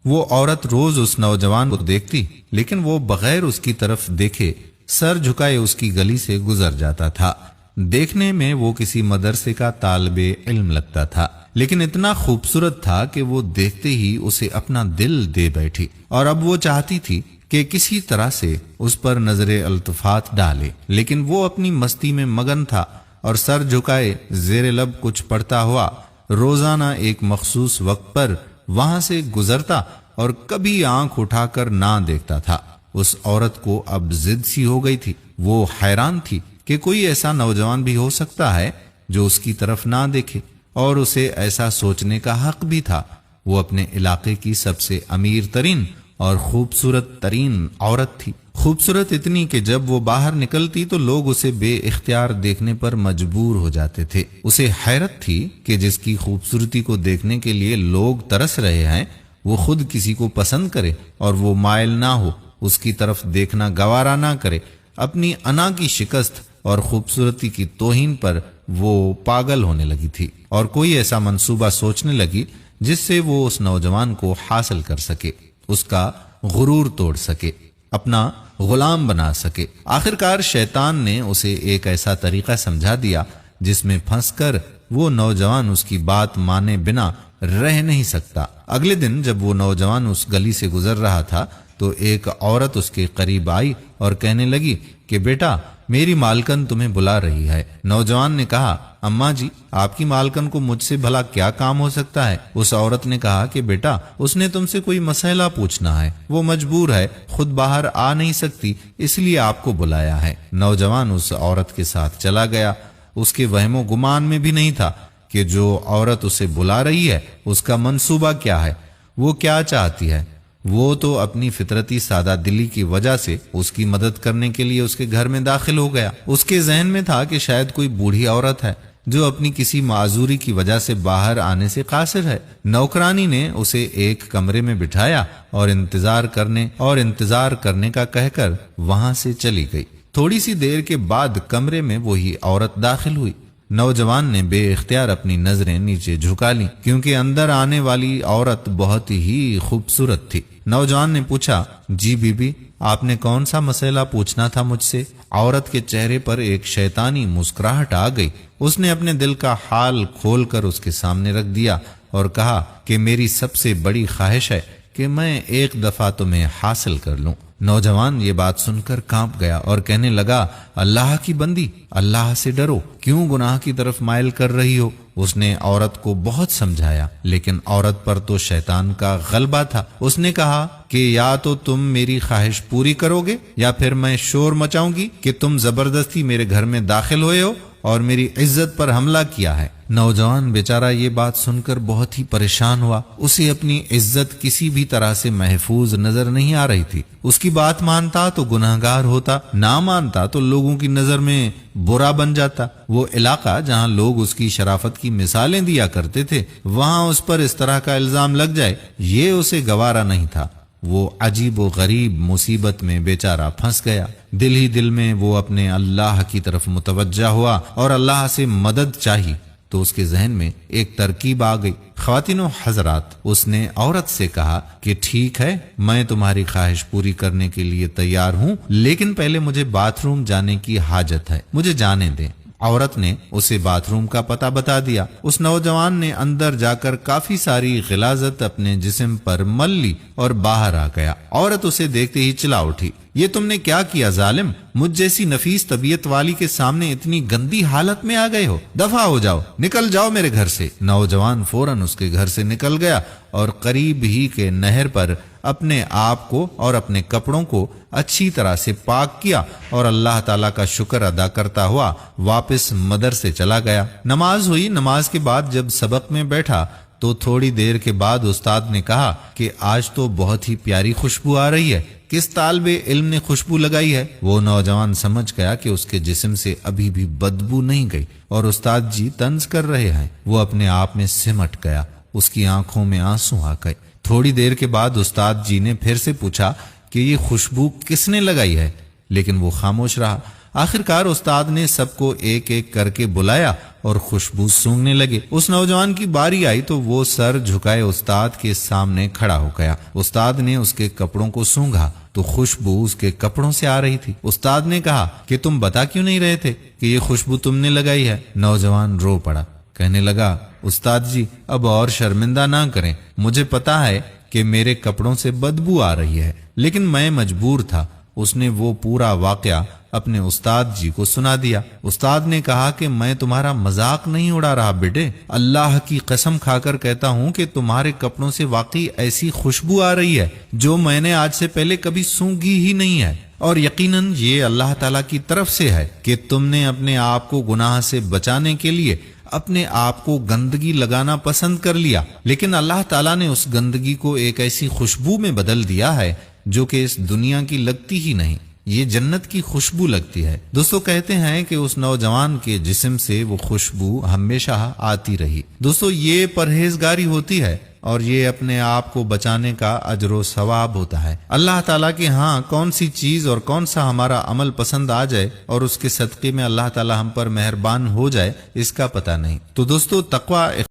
وہ عورت روز اس نوجوان کو دیکھتی، لیکن وہ بغیر اس کی طرف دیکھے سر جھکائے اس کی گلی سے گزر جاتا تھا۔ دیکھنے میں وہ کسی مدرسے کا طالب علم لگتا تھا، لیکن اتنا خوبصورت تھا کہ وہ دیکھتے ہی اسے اپنا دل دے بیٹھی، اور اب وہ چاہتی تھی کہ کسی طرح سے اس پر نظر التفات ڈالے، لیکن وہ اپنی مستی میں مگن تھا اور سر جھکائے زیر لب کچھ پڑھتا ہوا روزانہ ایک مخصوص وقت پر وہاں سے گزرتا اور کبھی آنکھ اٹھا کر نہ دیکھتا تھا۔ اس عورت کو اب ضد سی ہو گئی تھی۔ وہ حیران تھی کہ کوئی ایسا نوجوان بھی ہو سکتا ہے جو اس کی طرف نہ دیکھے، اور اسے ایسا سوچنے کا حق بھی تھا۔ وہ اپنے علاقے کی سب سے امیر ترین اور خوبصورت ترین عورت تھی، خوبصورت اتنی کہ جب وہ باہر نکلتی تو لوگ اسے بے اختیار دیکھنے پر مجبور ہو جاتے تھے۔ اسے حیرت تھی کہ جس کی خوبصورتی کو دیکھنے کے لیے لوگ ترس رہے ہیں، وہ خود کسی کو پسند کرے اور وہ مائل نہ ہو، اس کی طرف دیکھنا گوارا نہ کرے۔ اپنی انا کی شکست اور خوبصورتی کی توہین پر وہ پاگل ہونے لگی تھی، اور کوئی ایسا منصوبہ سوچنے لگی جس سے وہ اس نوجوان کو حاصل کر سکے، اس کا غرور توڑ سکے، اپنا غلام بنا سکے۔ آخرکار شیطان نے اسے ایک ایسا طریقہ سمجھا دیا جس میں پھنس کر وہ نوجوان اس کی بات مانے بنا رہ نہیں سکتا۔ اگلے دن جب وہ نوجوان اس گلی سے گزر رہا تھا تو ایک عورت اس کے قریب آئی اور کہنے لگی کہ بیٹا، میری مالکن تمہیں بلا رہی ہے۔ نوجوان نے کہا، اماں جی، آپ کی مالکن کو مجھ سے بھلا کیا کام ہو سکتا ہے؟ اس عورت نے کہا کہ بیٹا، اس نے تم سے کوئی مسئلہ پوچھنا ہے، وہ مجبور ہے، خود باہر آ نہیں سکتی، اس لیے آپ کو بلایا ہے۔ نوجوان اس عورت کے ساتھ چلا گیا۔ اس کے وہم و گمان میں بھی نہیں تھا کہ جو عورت اسے بلا رہی ہے اس کا منصوبہ کیا ہے، وہ کیا چاہتی ہے۔ وہ تو اپنی فطرتی سادہ دلی کی وجہ سے اس کی مدد کرنے کے لیے اس کے گھر میں داخل ہو گیا۔ اس کے ذہن میں تھا کہ شاید کوئی بوڑھی عورت ہے جو اپنی کسی معذوری کی وجہ سے باہر آنے سے قاصر ہے۔ نوکرانی نے اسے ایک کمرے میں بٹھایا اور انتظار کرنے کا کہہ کر وہاں سے چلی گئی۔ تھوڑی سی دیر کے بعد کمرے میں وہی عورت داخل ہوئی۔ نوجوان نے بے اختیار اپنی نظریں نیچے جھکا لیں، کیونکہ اندر آنے والی عورت بہت ہی خوبصورت تھی۔ نوجوان نے پوچھا، جی بی بی، آپ نے کون سا مسئلہ پوچھنا تھا مجھ سے؟ عورت کے چہرے پر ایک شیطانی مسکراہٹ آ گئی۔ اس نے اپنے دل کا حال کھول کر اس کے سامنے رکھ دیا اور کہا کہ میری سب سے بڑی خواہش ہے کہ میں ایک دفعہ تمہیں حاصل کر لوں۔ نوجوان یہ بات سن کر کانپ گیا اور کہنے لگا، اللہ کی بندی، اللہ سے ڈرو، کیوں گناہ کی طرف مائل کر رہی ہو؟ اس نے عورت کو بہت سمجھایا، لیکن عورت پر تو شیطان کا غلبہ تھا۔ اس نے کہا کہ یا تو تم میری خواہش پوری کرو گے یا پھر میں شور مچاؤں گی کہ تم زبردستی میرے گھر میں داخل ہوئے ہو اور میری عزت پر حملہ کیا ہے۔ نوجوان بیچارہ یہ بات سن کر بہت ہی پریشان ہوا۔ اسے اپنی عزت کسی بھی طرح سے محفوظ نظر نہیں آ رہی تھی۔ اس کی بات مانتا تو گناہگار ہوتا، نہ مانتا تو لوگوں کی نظر میں برا بن جاتا۔ وہ علاقہ جہاں لوگ اس کی شرافت کی مثالیں دیا کرتے تھے، وہاں اس پر اس طرح کا الزام لگ جائے، یہ اسے گوارا نہیں تھا۔ وہ عجیب و غریب مصیبت میں بیچارہ پھنس گیا۔ دل ہی دل میں وہ اپنے اللہ کی طرف متوجہ ہوا اور اللہ سے مدد چاہی تو اس کے ذہن میں ایک ترکیب آ گئی۔ خواتین و حضرات، اس نے عورت سے کہا کہ ٹھیک ہے، میں تمہاری خواہش پوری کرنے کے لیے تیار ہوں، لیکن پہلے مجھے باتھ روم جانے کی حاجت ہے، مجھے جانے دیں۔ عورت نے اسے باتھ روم کا پتہ بتا دیا۔ اس نوجوان نے اندر جا کر کافی ساری غلاظت اپنے جسم پر مل لی اور باہر آ گیا۔ عورت اسے دیکھتے ہی چلا اٹھی، یہ تم نے کیا کیا ظالم؟ مجھ جیسی نفیس طبیعت والی کے سامنے اتنی گندی حالت میں آ گئے ہو، دفع ہو جاؤ، نکل جاؤ میرے گھر سے۔ نوجوان فوراً اس کے گھر سے نکل گیا اور قریب ہی کے نہر پر اپنے آپ کو اور اپنے کپڑوں کو اچھی طرح سے پاک کیا اور اللہ تعالیٰ کا شکر ادا کرتا ہوا واپس مدرسے چلا گیا۔ نماز ہوئی۔ نماز کے بعد جب سبق میں بیٹھا تو تھوڑی دیر کے بعد استاد نے کہا کہ آج تو بہت ہی پیاری خوشبو آ رہی ہے، کس طالب علم نے خوشبو لگائی ہے؟ وہ نوجوان سمجھ گیا کہ اس کے جسم سے ابھی بھی بدبو نہیں گئی اور استاد جی طنز کر رہے ہیں۔ وہ اپنے آپ میں سمٹ گیا، اس کی آنکھوں میں آنسو آ گئے۔ تھوڑی دیر کے بعد استاد جی نے پھر سے پوچھا کہ یہ خوشبو کس نے لگائی ہے، لیکن وہ خاموش رہا۔ آخرکار استاد نے سب کو ایک ایک کر کے بلایا اور خوشبو سونگنے لگے۔ اس نوجوان کی باری آئی تو وہ سر جھکائے استاد کے سامنے کھڑا ہو گیا۔ استاد نے اس کے کپڑوں کو سونگھا تو خوشبو اس کے کپڑوں سے آ رہی تھی۔ استاد نے کہا کہ تم بتا کیوں نہیں رہے تھے کہ یہ خوشبو تم نے لگائی ہے؟ نوجوان رو پڑا، کہنے لگا استاد جی اب اور شرمندہ نہ کریں، مجھے پتا ہے کہ میرے کپڑوں سے بدبو آ رہی ہے، لیکن میں مجبور تھا۔ اس نے وہ پورا واقعہ اپنے استاد جی کو سنا دیا۔ استاد نے کہا کہ میں تمہارا مذاق نہیں اڑا رہا بیٹے، اللہ کی قسم کھا کر کہتا ہوں کہ تمہارے کپڑوں سے واقعی ایسی خوشبو آ رہی ہے جو میں نے آج سے پہلے کبھی سونگھی ہی نہیں ہے، اور یقیناً یہ اللہ تعالیٰ کی طرف سے ہے کہ تم نے اپنے آپ کو گناہ سے بچانے کے لیے اپنے آپ کو گندگی لگانا پسند کر لیا، لیکن اللہ تعالیٰ نے اس گندگی کو ایک ایسی خوشبو میں بدل دیا ہے جو کہ اس دنیا کی لگتی ہی نہیں، یہ جنت کی خوشبو لگتی ہے۔ دوستو کہتے ہیں کہ اس نوجوان کے جسم سے وہ خوشبو ہمیشہ آتی رہی۔ دوستو یہ پرہیزگاری ہوتی ہے اور یہ اپنے آپ کو بچانے کا اجر و ثواب ہوتا ہے۔ اللہ تعالیٰ کے ہاں کون سی چیز اور کون سا ہمارا عمل پسند آ جائے اور اس کے صدقے میں اللہ تعالیٰ ہم پر مہربان ہو جائے، اس کا پتہ نہیں۔ تو دوستو تقوی